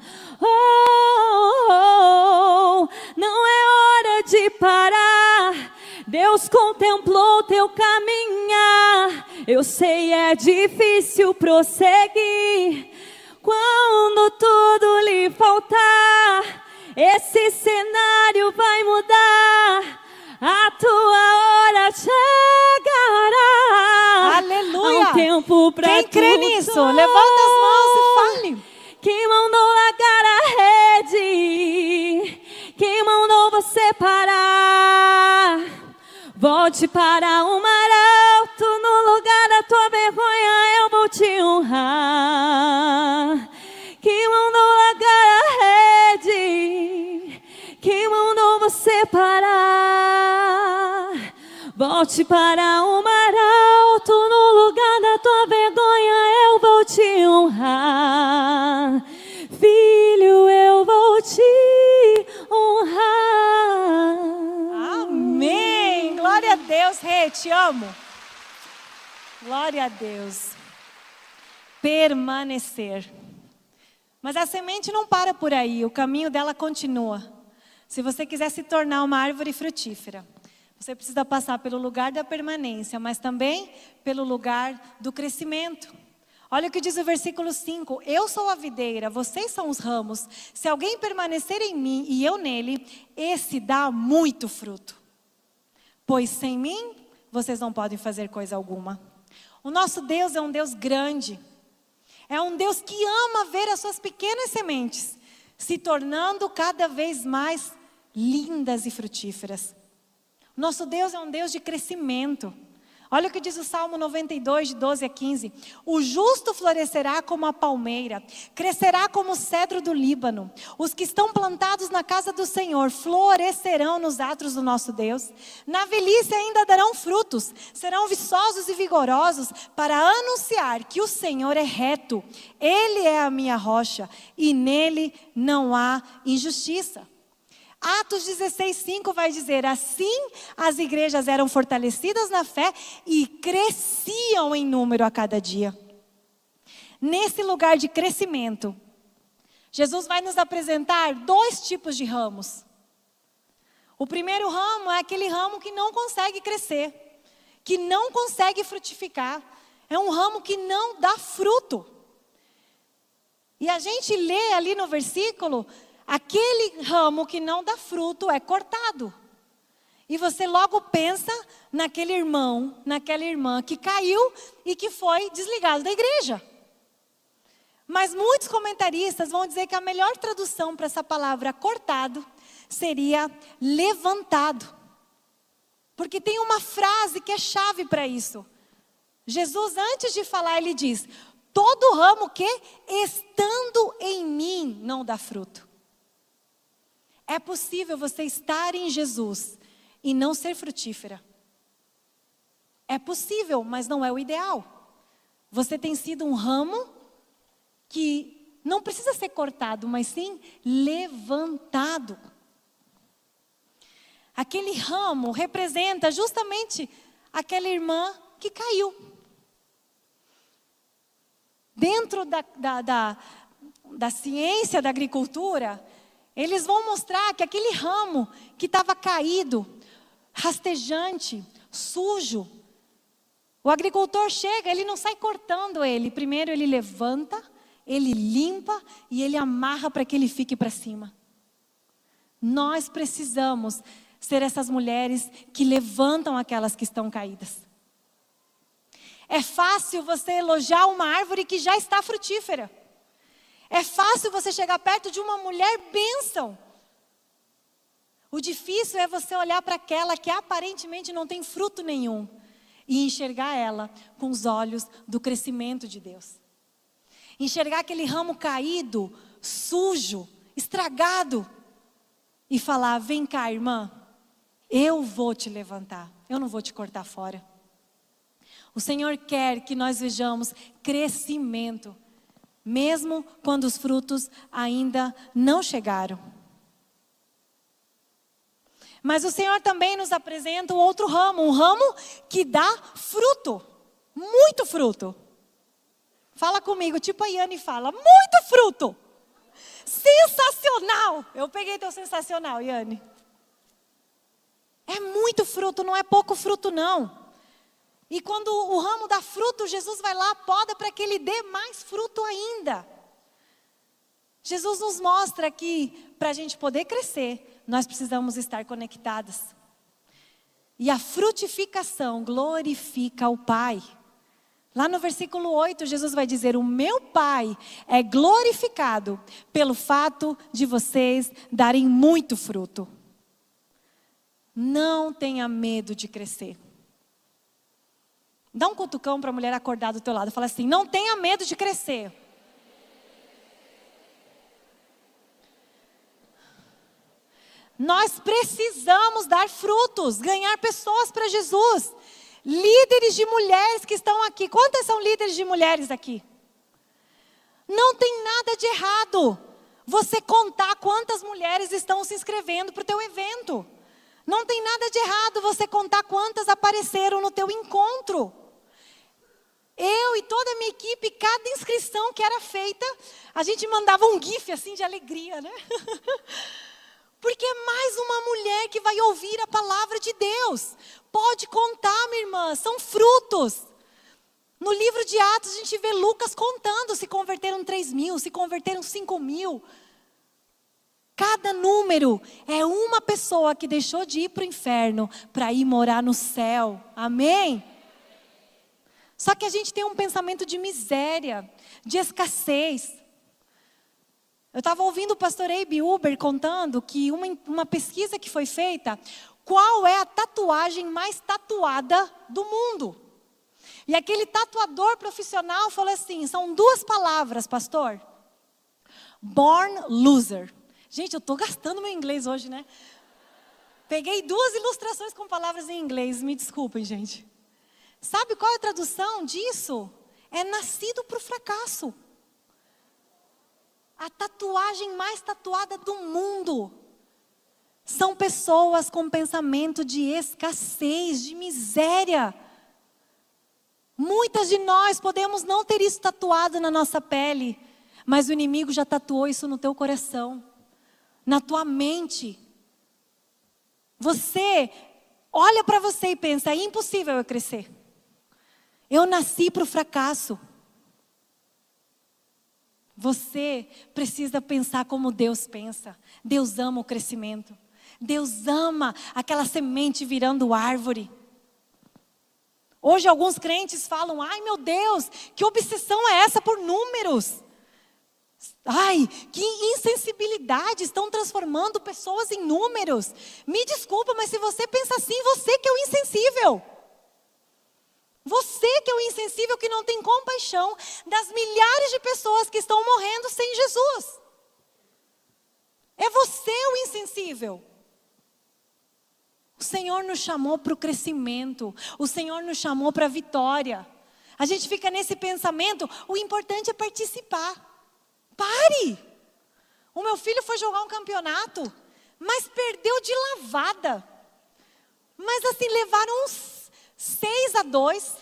Não é hora de parar. Deus contemplou teu caminhar. Eu sei é difícil prosseguir. Quando tudo lhe faltar, esse cenário vai mudar. A tua hora chegará. Aleluia! Há um tempo pra quem crê tudo. nisso? Levanta as mãos e fale. Quem mandou largar a rede? Quem mandou você parar? Volte para o mar alto, no lugar da tua vergonha eu vou te honrar. Quem mandou largar a rede? Quem mandou você parar? Volte para o mar alto, no lugar da tua vergonha eu vou te honrar. Filho, eu vou te honrar. Amém. Glória a Deus, Rê, te amo. Glória a Deus. Permanecer. Mas a semente não para por aí, o caminho dela continua. Se você quiser se tornar uma árvore frutífera, você precisa passar pelo lugar da permanência, mas também pelo lugar do crescimento. Olha o que diz o versículo 5. Eu sou a videira, vocês são os ramos. Se alguém permanecer em mim e eu nele, esse dá muito fruto. Pois sem mim, vocês não podem fazer coisa alguma. O nosso Deus é um Deus grande. É um Deus que ama ver as suas pequenas sementes se tornando cada vez mais lindas e frutíferas. Nosso Deus é um Deus de crescimento. Olha o que diz o Salmo 92, de 12 a 15. O justo florescerá como a palmeira, crescerá como o cedro do Líbano. Os que estão plantados na casa do Senhor florescerão nos atos do nosso Deus. Na velhice ainda darão frutos, serão viçosos e vigorosos para anunciar que o Senhor é reto. Ele é a minha rocha e nele não há injustiça. Atos 16:5 vai dizer, assim as igrejas eram fortalecidas na fé e cresciam em número a cada dia. Nesse lugar de crescimento, Jesus vai nos apresentar 2 tipos de ramos. O primeiro ramo é aquele ramo que não consegue crescer, que não consegue frutificar. É um ramo que não dá fruto. E a gente lê ali no versículo, aquele ramo que não dá fruto é cortado. E você logo pensa naquele irmão, naquela irmã que caiu e que foi desligado da igreja. Mas muitos comentaristas vão dizer que a melhor tradução para essa palavra cortado seria levantado. Porque tem uma frase que é chave para isso. Jesus, antes de falar, ele diz: todo ramo que estando em mim não dá fruto. É possível você estar em Jesus e não ser frutífera. É possível, mas não é o ideal. Você tem sido um ramo que não precisa ser cortado, mas sim levantado. Aquele ramo representa justamente aquela irmã que caiu. Dentro da ciência da agricultura, eles vão mostrar que aquele ramo que estava caído, rastejante, sujo, o agricultor chega, ele não sai cortando ele. Primeiro ele levanta, ele limpa e ele amarra para que ele fique para cima. Nós precisamos ser essas mulheres que levantam aquelas que estão caídas. É fácil você elogiar uma árvore que já está frutífera. É fácil você chegar perto de uma mulher bênção. O difícil é você olhar para aquela que aparentemente não tem fruto nenhum e enxergar ela com os olhos do crescimento de Deus. Enxergar aquele ramo caído, sujo, estragado e falar: vem cá, irmã, eu vou te levantar, eu não vou te cortar fora. O Senhor quer que nós vejamos crescimento, mesmo quando os frutos ainda não chegaram. Mas o Senhor também nos apresenta um outro ramo, um ramo que dá fruto, muito fruto. Fala comigo, tipo a Yane fala, muito fruto. Sensacional! Eu peguei teu sensacional, Yane. É muito fruto, não é pouco fruto não. E quando o ramo dá fruto, Jesus vai lá, poda para que ele dê mais fruto ainda. Jesus nos mostra que para a gente poder crescer, nós precisamos estar conectadas. E a frutificação glorifica o Pai. Lá no versículo 8, Jesus vai dizer: o meu Pai é glorificado pelo fato de vocês darem muito fruto. Não tenha medo de crescer. Dá um cutucão para a mulher acordar do teu lado. Fala assim: não tenha medo de crescer. Nós precisamos dar frutos, ganhar pessoas para Jesus. Líderes de mulheres que estão aqui. Quantas são líderes de mulheres aqui? Não tem nada de errado você contar quantas mulheres estão se inscrevendo para o teu evento. Não tem nada de errado você contar quantas apareceram no teu encontro. Eu e toda a minha equipe, cada inscrição que era feita, a gente mandava um gif assim de alegria, né? Porque é mais uma mulher que vai ouvir a palavra de Deus. Pode contar, minha irmã, são frutos. No livro de Atos a gente vê Lucas contando, se converteram 3.000, se converteram 5.000. Cada número é uma pessoa que deixou de ir para o inferno para ir morar no céu. Amém? Só que a gente tem um pensamento de miséria, de escassez. Eu estava ouvindo o pastor Abe Uber contando que uma pesquisa que foi feita, qual é a tatuagem mais tatuada do mundo? E aquele tatuador profissional falou assim, são 2 palavras, pastor. Born loser. Gente, eu estou gastando meu inglês hoje, né? Peguei 2 ilustrações com palavras em inglês, me desculpem, gente. Sabe qual é a tradução disso? É nascido para o fracasso. A tatuagem mais tatuada do mundo são pessoas com pensamento de escassez, de miséria. Muitas de nós podemos não ter isso tatuado na nossa pele, mas o inimigo já tatuou isso no teu coração, na tua mente. Você olha para você e pensa, é impossível eu crescer. Eu nasci para o fracasso. Você precisa pensar como Deus pensa. Deus ama o crescimento. Deus ama aquela semente virando árvore. Hoje alguns crentes falam, ai meu Deus, que obsessão é essa por números? Ai, que insensibilidade, estão transformando pessoas em números. Me desculpa, mas se você pensa assim, você que é o insensível. Você que é o insensível, que não tem compaixão das milhares de pessoas que estão morrendo sem Jesus. É você o insensível. O Senhor nos chamou para o crescimento. O Senhor nos chamou para a vitória. A gente fica nesse pensamento, o importante é participar. Pare! O meu filho foi jogar um campeonato, mas perdeu de lavada. Mas assim, levaram uns 6-2.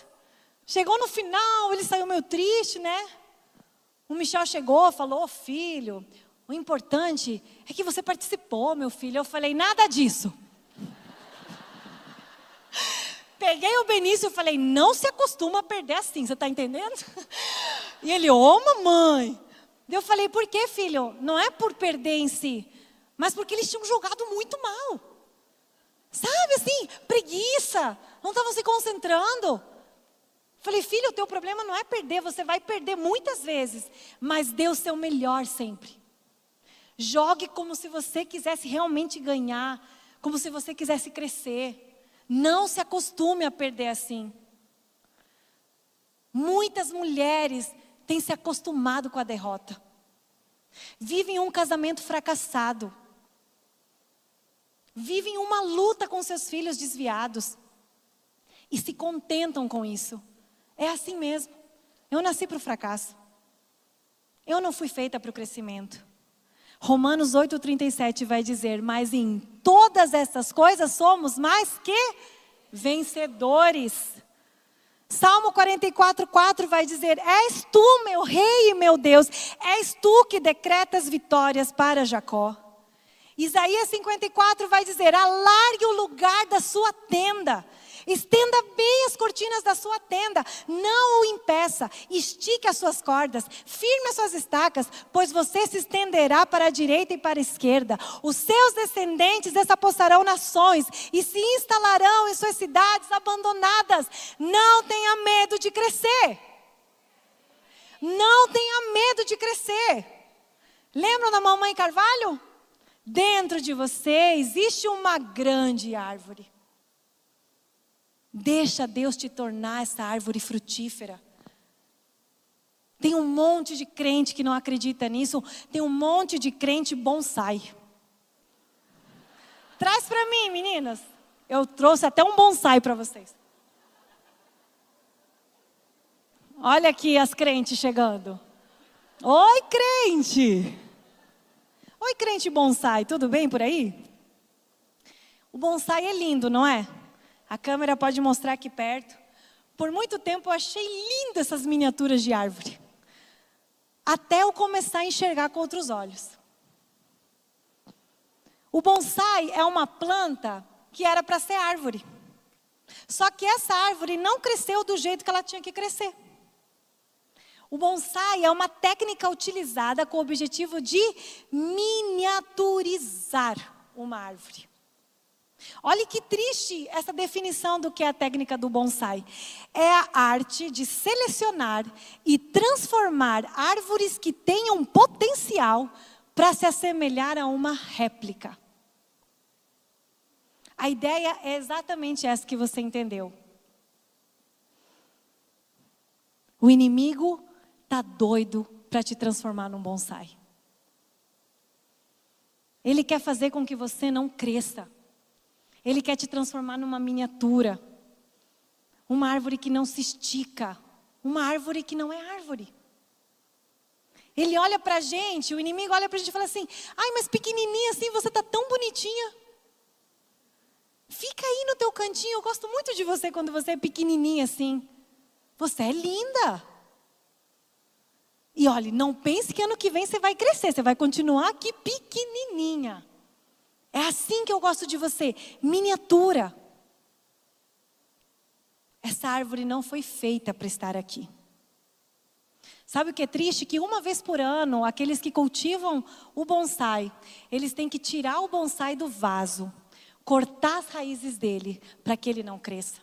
Chegou no final, ele saiu meio triste, né? O Michel chegou, falou: filho, o importante é que você participou, meu filho. Eu falei: nada disso. Peguei o Benício e falei: não se acostuma a perder assim, você está entendendo? E ele: ô mamãe. Eu falei: por que, filho? Não é por perder em si, mas porque eles tinham jogado muito mal. Sabe assim, preguiça, não estavam se concentrando. Falei: filho, o teu problema não é perder, você vai perder muitas vezes, mas dê o seu melhor sempre. Jogue como se você quisesse realmente ganhar, como se você quisesse crescer. Não se acostume a perder assim. Muitas mulheres têm se acostumado com a derrota. Vivem um casamento fracassado. Vivem uma luta com seus filhos desviados. E se contentam com isso. É assim mesmo. Eu nasci para o fracasso. Eu não fui feita para o crescimento. Romanos 8,37 vai dizer: mas em todas essas coisas somos mais que vencedores. Salmo 44,4 vai dizer: és tu, meu rei e meu Deus, és tu que decretas vitórias para Jacó. Isaías 54 vai dizer: alargue o lugar da sua tenda, estenda bem as cortinas da sua tenda, não o impeça, estique as suas cordas, firme as suas estacas, pois você se estenderá para a direita e para a esquerda. Os seus descendentes desapossarão nações e se instalarão em suas cidades abandonadas. Não tenha medo de crescer. Não tenha medo de crescer. Lembram da mamãe Carvalho? Dentro de você existe uma grande árvore. Deixa Deus te tornar essa árvore frutífera. Tem um monte de crente que não acredita nisso. Tem um monte de crente bonsai. Traz para mim, meninas. Eu trouxe até um bonsai para vocês. Olha aqui as crentes chegando. Oi, crente. Oi, crente bonsai. Tudo bem por aí? O bonsai é lindo, não é? A câmera pode mostrar aqui perto. Por muito tempo eu achei lindo essas miniaturas de árvore. Até eu começar a enxergar com outros olhos. O bonsai é uma planta que era para ser árvore. Só que essa árvore não cresceu do jeito que ela tinha que crescer. O bonsai é uma técnica utilizada com o objetivo de miniaturizar uma árvore. Olha que triste essa definição do que é a técnica do bonsai. É a arte de selecionar e transformar árvores que tenham potencial para se assemelhar a uma réplica. A ideia é exatamente essa que você entendeu. O inimigo está doido para te transformar num bonsai. Ele quer fazer com que você não cresça. Ele quer te transformar numa miniatura. Uma árvore que não se estica. Uma árvore que não é árvore. Ele olha para a gente, o inimigo olha para a gente e fala assim: ai, mas pequenininha assim, você está tão bonitinha. Fica aí no teu cantinho, eu gosto muito de você quando você é pequenininha assim. Você é linda. E olha, não pense que ano que vem você vai crescer, você vai continuar aqui pequenininha. É assim que eu gosto de você, miniatura. Essa árvore não foi feita para estar aqui. Sabe o que é triste? Que uma vez por ano, aqueles que cultivam o bonsai, eles têm que tirar o bonsai do vaso, cortar as raízes dele, para que ele não cresça.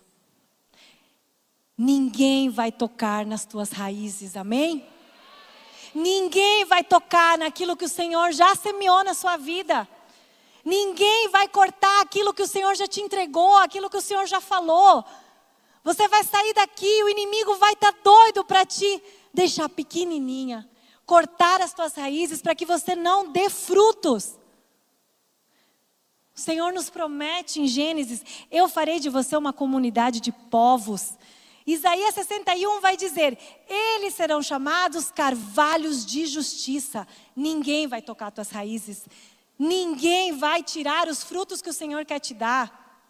Ninguém vai tocar nas tuas raízes, amém? Ninguém vai tocar naquilo que o Senhor já semeou na sua vida. Ninguém vai cortar aquilo que o Senhor já te entregou, aquilo que o Senhor já falou. Você vai sair daqui, o inimigo vai estar doido para te deixar pequenininha, cortar as tuas raízes para que você não dê frutos. O Senhor nos promete em Gênesis: eu farei de você uma comunidade de povos. Isaías 61 vai dizer: eles serão chamados carvalhos de justiça. Ninguém vai tocar tuas raízes. Ninguém vai tirar os frutos que o Senhor quer te dar.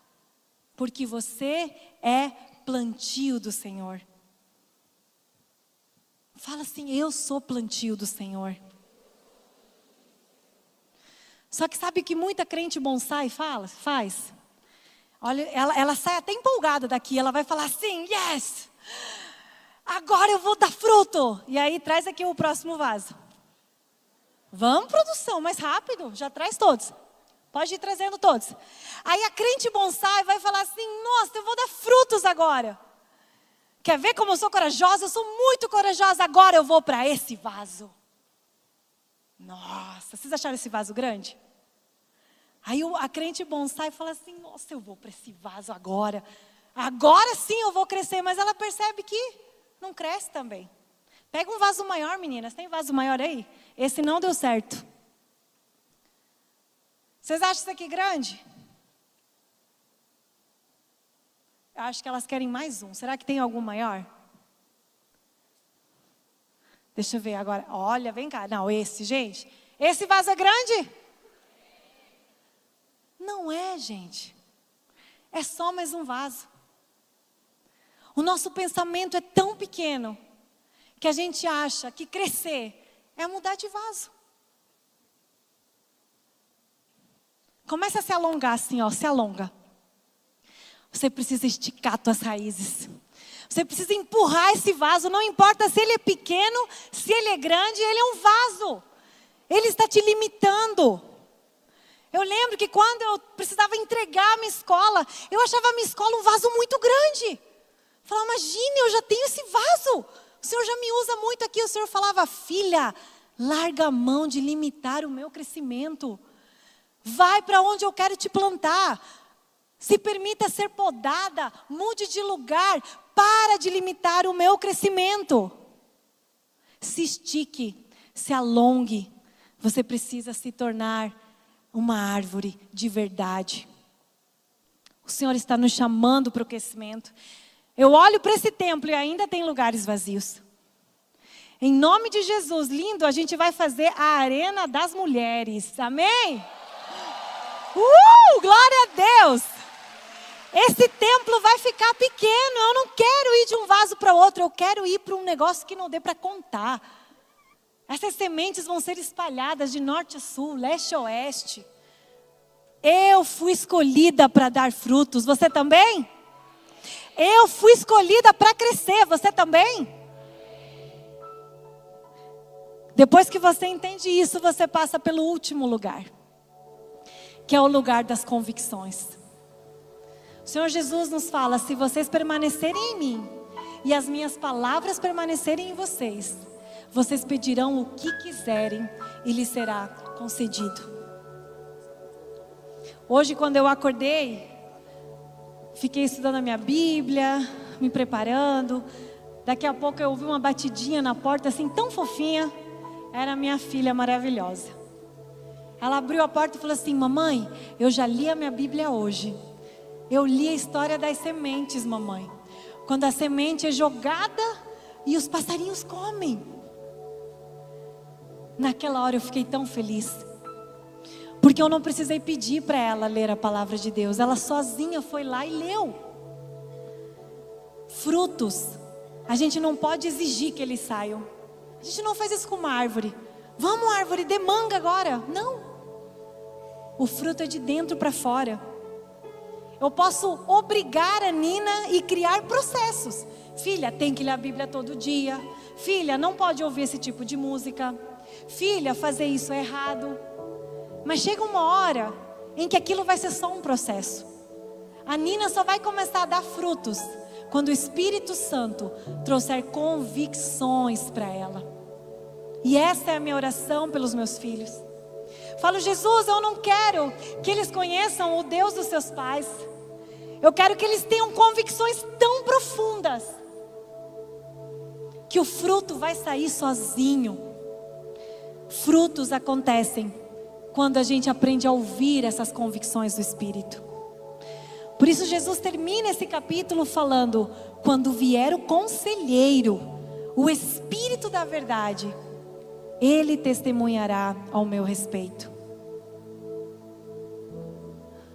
Porque você é plantio do Senhor. Fala assim: eu sou plantio do Senhor. Só que sabe o que muita crente bonsai faz? Olha, ela sai até empolgada daqui. Ela vai falar assim: yes! Agora eu vou dar fruto. E aí traz aqui o próximo vaso. Vamos, produção, mais rápido. Já traz todos. Pode ir trazendo todos. Aí a crente bonsai vai falar assim: nossa, eu vou dar frutos agora. Quer ver como eu sou corajosa? Eu sou muito corajosa. Agora eu vou para esse vaso. Nossa, vocês acharam esse vaso grande? Aí a crente bonsai fala assim: nossa, eu vou para esse vaso agora. Agora sim eu vou crescer. Mas ela percebe que não cresce também. Pega um vaso maior, meninas. Tem vaso maior aí? Esse não deu certo. Vocês acham isso aqui grande? Eu acho que elas querem mais um. Será que tem algum maior? Deixa eu ver agora. Olha, vem cá. Não, esse, gente. Esse vaso é grande? Não é, gente. É só mais um vaso. O nosso pensamento é tão pequeno que a gente acha que crescer é mudar de vaso. Começa a se alongar assim, ó, se alonga. Você precisa esticar suas raízes. Você precisa empurrar esse vaso, não importa se ele é pequeno, se ele é grande, ele é um vaso. Ele está te limitando. Eu lembro que quando eu precisava entregar a minha escola, eu achava a minha escola um vaso muito grande. Eu falava: imagine, eu já tenho esse vaso. O Senhor já me usa muito aqui. O Senhor falava: filha, larga a mão de limitar o meu crescimento. Vai para onde eu quero te plantar. Se permita ser podada, mude de lugar, para de limitar o meu crescimento. Se estique, se alongue. Você precisa se tornar uma árvore de verdade. O Senhor está nos chamando para o crescimento. Eu olho para esse templo e ainda tem lugares vazios. Em nome de Jesus, lindo, a gente vai fazer a Arena das Mulheres. Amém? Glória a Deus! Esse templo vai ficar pequeno. Eu não quero ir de um vaso para outro. Eu quero ir para um negócio que não dê para contar. Essas sementes vão ser espalhadas de norte a sul, leste a oeste. Eu fui escolhida para dar frutos. Você também? Eu fui escolhida para crescer. Você também? Depois que você entende isso, você passa pelo último lugar, que é o lugar das convicções. O Senhor Jesus nos fala: se vocês permanecerem em mim e as minhas palavras permanecerem em vocês, vocês pedirão o que quiserem e lhes será concedido. Hoje, quando eu acordei, fiquei estudando a minha Bíblia, me preparando. Daqui a pouco eu ouvi uma batidinha na porta, assim, tão fofinha. Era minha filha maravilhosa. Ela abriu a porta e falou assim: mamãe, eu já li a minha Bíblia hoje. Eu li a história das sementes, mamãe. Quando a semente é jogada e os passarinhos comem. Naquela hora eu fiquei tão feliz. Porque eu não precisei pedir para ela ler a palavra de Deus. Ela sozinha foi lá e leu. Frutos, a gente não pode exigir que eles saiam. A gente não faz isso com uma árvore. Vamos, árvore, dê manga agora. Não. O fruto é de dentro para fora. Eu posso obrigar a Nina e criar processos. Filha, tem que ler a Bíblia todo dia. Filha, não pode ouvir esse tipo de música. Filha, fazer isso é errado. Mas chega uma hora em que aquilo vai ser só um processo. A Nina só vai começar a dar frutos quando o Espírito Santo trouxer convicções para ela. E essa é a minha oração pelos meus filhos. Falo, Jesus, eu não quero que eles conheçam o Deus dos seus pais. Eu quero que eles tenham convicções tão profundas que o fruto vai sair sozinho. Frutos acontecem quando a gente aprende a ouvir essas convicções do Espírito. Por isso Jesus termina esse capítulo falando: quando vier o conselheiro, o Espírito da verdade, ele testemunhará ao meu respeito.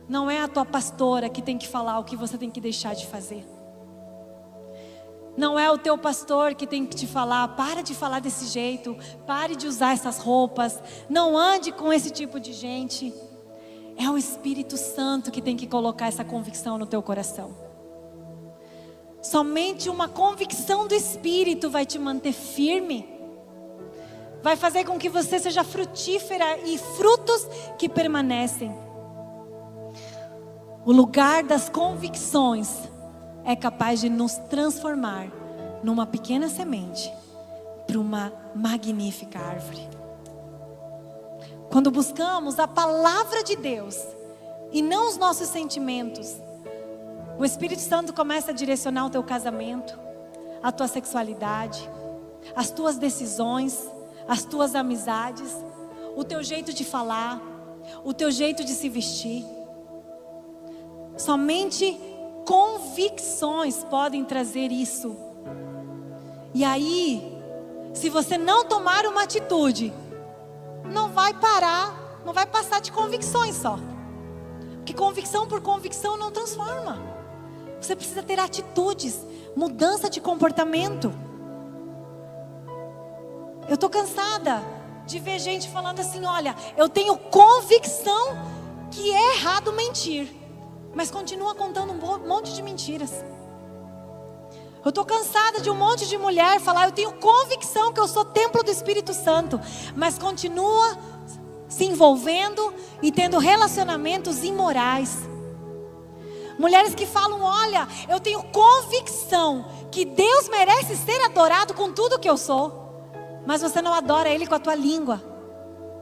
Não é a tua pastora que tem que falar o que você tem que deixar de fazer. Não é o teu pastor que tem que te falar: para de falar desse jeito, pare de usar essas roupas, não ande com esse tipo de gente. É o Espírito Santo que tem que colocar essa convicção no teu coração. Somente uma convicção do Espírito vai te manter firme, vai fazer com que você seja frutífera e frutos que permanecem. O lugar das convicções é capaz de nos transformar numa pequena semente para uma magnífica árvore. Quando buscamos a palavra de Deus e não os nossos sentimentos, o Espírito Santo começa a direcionar o teu casamento, a tua sexualidade, as tuas decisões, as tuas amizades, o teu jeito de falar, o teu jeito de se vestir. Somente convicções podem trazer isso. E aí, se você não tomar uma atitude, não vai parar, não vai passar de convicções só. Porque convicção por convicção não transforma. Você precisa ter atitudes, mudança de comportamento. Eu estou cansada de ver gente falando assim: olha, eu tenho convicção que é errado mentir, mas continua contando um monte de mentiras. Eu estou cansada de um monte de mulher falar: eu tenho convicção que eu sou templo do Espírito Santo, mas continua se envolvendo e tendo relacionamentos imorais. Mulheres que falam: olha, eu tenho convicção que Deus merece ser adorado com tudo que eu sou, mas você não adora Ele com a tua língua.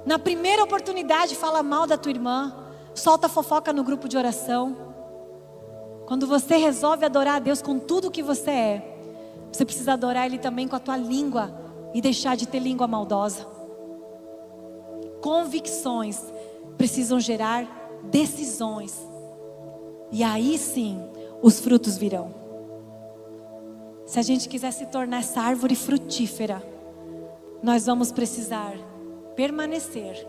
Na primeira oportunidade fala mal da tua irmã, solta fofoca no grupo de oração. Quando você resolve adorar a Deus com tudo que você é, você precisa adorar Ele também com a tua língua e deixar de ter língua maldosa. Convicções precisam gerar decisões, e aí sim os frutos virão. Se a gente quiser se tornar essa árvore frutífera, nós vamos precisar permanecer,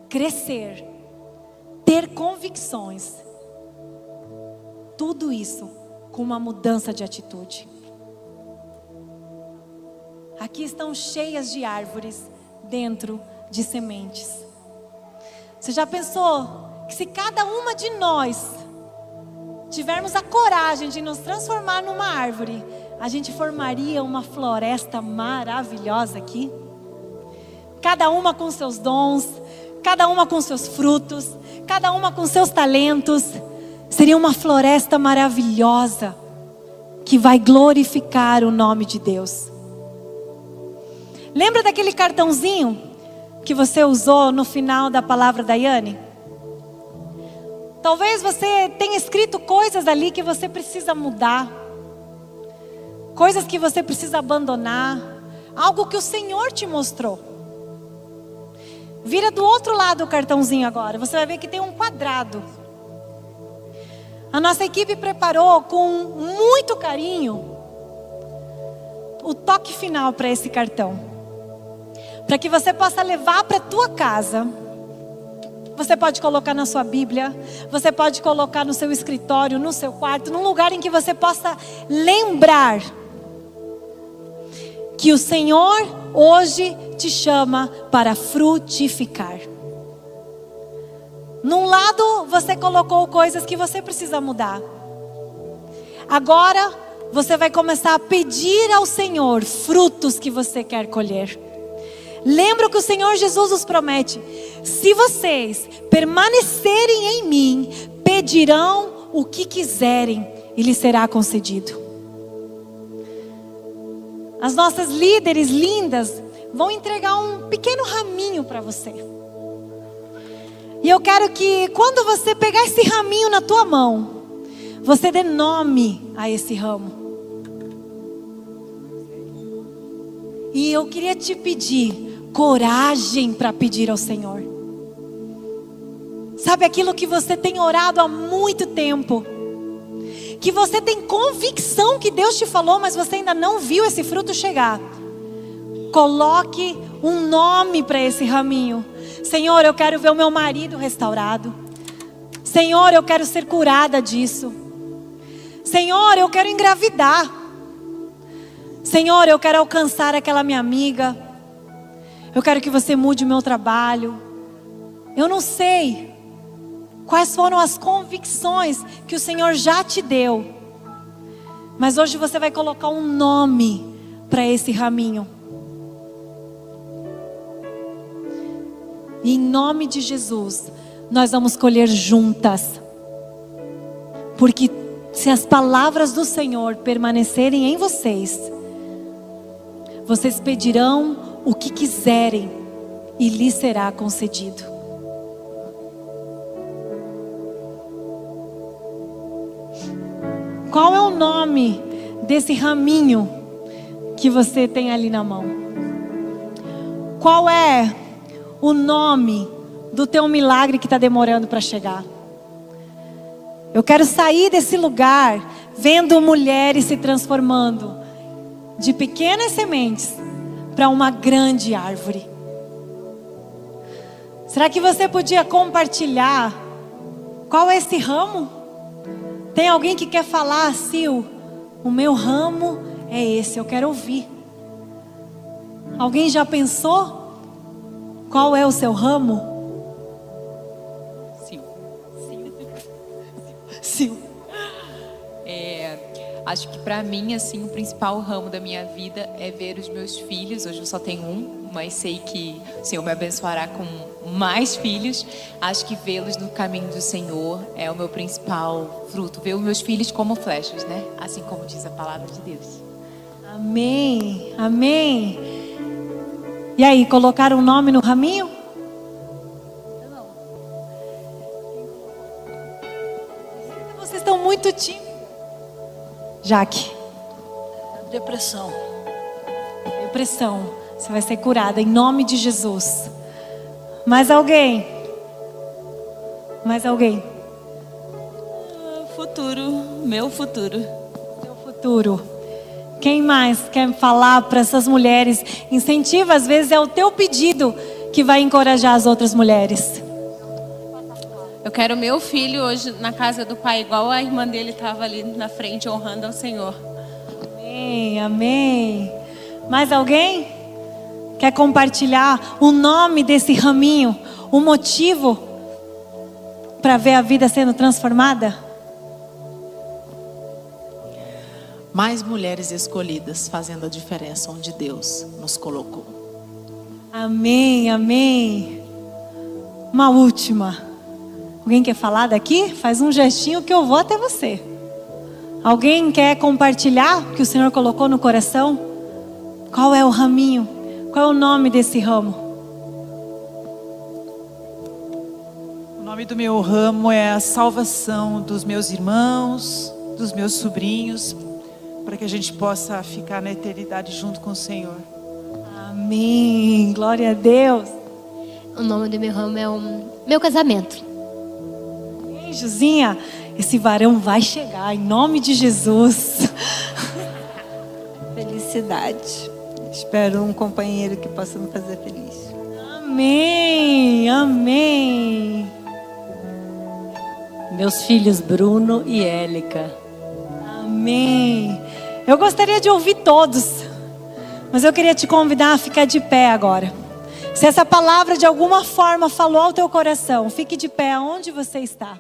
crescer, ter convicções. Tudo isso com uma mudança de atitude. Aqui estão cheias de árvores dentro de sementes. Você já pensou que se cada uma de nós tivermos a coragem de nos transformar numa árvore, a gente formaria uma floresta maravilhosa aqui? Cada uma com seus dons, cada uma com seus frutos, cada uma com seus talentos. Seria uma floresta maravilhosa que vai glorificar o nome de Deus. Lembra daquele cartãozinho que você usou no final da palavra da Yane? Talvez você tenha escrito coisas ali que você precisa mudar, coisas que você precisa abandonar, algo que o Senhor te mostrou. Vira do outro lado o cartãozinho agora, você vai ver que tem um quadrado. A nossa equipe preparou com muito carinho o toque final para esse cartão, para que você possa levar para a tua casa. Você pode colocar na sua Bíblia, você pode colocar no seu escritório, no seu quarto, num lugar em que você possa lembrar que o Senhor hoje te chama para frutificar. Num lado você colocou coisas que você precisa mudar. Agora você vai começar a pedir ao Senhor frutos que você quer colher. Lembra que o Senhor Jesus nos promete: se vocês permanecerem em mim, pedirão o que quiserem e lhes será concedido. As nossas líderes lindas vão entregar um pequeno raminho para você. E eu quero que quando você pegar esse raminho na tua mão, você dê nome a esse ramo. E eu queria te pedir coragem para pedir ao Senhor. Sabe aquilo que você tem orado há muito tempo? Que você tem convicção que Deus te falou, mas você ainda não viu esse fruto chegar. Coloque um nome para esse raminho. Senhor, eu quero ver o meu marido restaurado. Senhor, eu quero ser curada disso. Senhor, eu quero engravidar. Senhor, eu quero alcançar aquela minha amiga. Eu quero que você mude o meu trabalho. Eu não sei quais foram as convicções que o Senhor já te deu, mas hoje você vai colocar um nome para esse raminho. E em nome de Jesus, nós vamos colher juntas. Porque se as palavras do Senhor permanecerem em vocês, vocês pedirão o que quiserem e lhes será concedido. Qual é o nome desse raminho que você tem ali na mão? Qual é o nome do teu milagre que está demorando para chegar? Eu quero sair desse lugar vendo mulheres se transformando de pequenas sementes para uma grande árvore. Será que você podia compartilhar qual é esse ramo? Tem alguém que quer falar, Sil, o meu ramo é esse, eu quero ouvir. Alguém já pensou? Qual é o seu ramo? Sil. Acho que para mim, assim, o principal ramo da minha vida é ver os meus filhos. Hoje eu só tenho um, mas sei que o Senhor me abençoará com mais filhos. Acho que vê-los no caminho do Senhor é o meu principal fruto. Ver os meus filhos como flechas, né? Assim como diz a palavra de Deus. Amém, amém. E aí, colocaram um nome no raminho? Não. Vocês estão muito tímidos. Jaque. Depressão. Depressão. Você vai ser curada em nome de Jesus. Mais alguém? Mais alguém? Futuro. Meu futuro. Seu futuro. Quem mais quer falar para essas mulheres? Incentiva, às vezes é o teu pedido que vai encorajar as outras mulheres. Eu quero meu filho hoje na casa do pai, igual a irmã dele estava ali na frente honrando ao Senhor. Amém, amém. Mais alguém? Quer compartilhar o nome desse raminho? O motivo para ver a vida sendo transformada? Mais mulheres escolhidas fazendo a diferença onde Deus nos colocou. Amém, amém. Uma última. Alguém quer falar daqui? Faz um gestinho que eu vou até você. Alguém quer compartilhar o que o Senhor colocou no coração? Qual é o raminho? Qual é o nome desse ramo? O nome do meu ramo é a salvação dos meus irmãos, dos meus sobrinhos, para que a gente possa ficar na eternidade junto com o Senhor. Amém. Glória a Deus. O nome do meu ramo é o meu casamento. Josinha, esse varão vai chegar em nome de Jesus. Felicidade. Espero um companheiro que possa me fazer feliz. Amém, amém. Meus filhos Bruno e Élica. Amém. Eu gostaria de ouvir todos, mas eu queria te convidar a ficar de pé agora. Se essa palavra de alguma forma falou ao teu coração, fique de pé onde você está.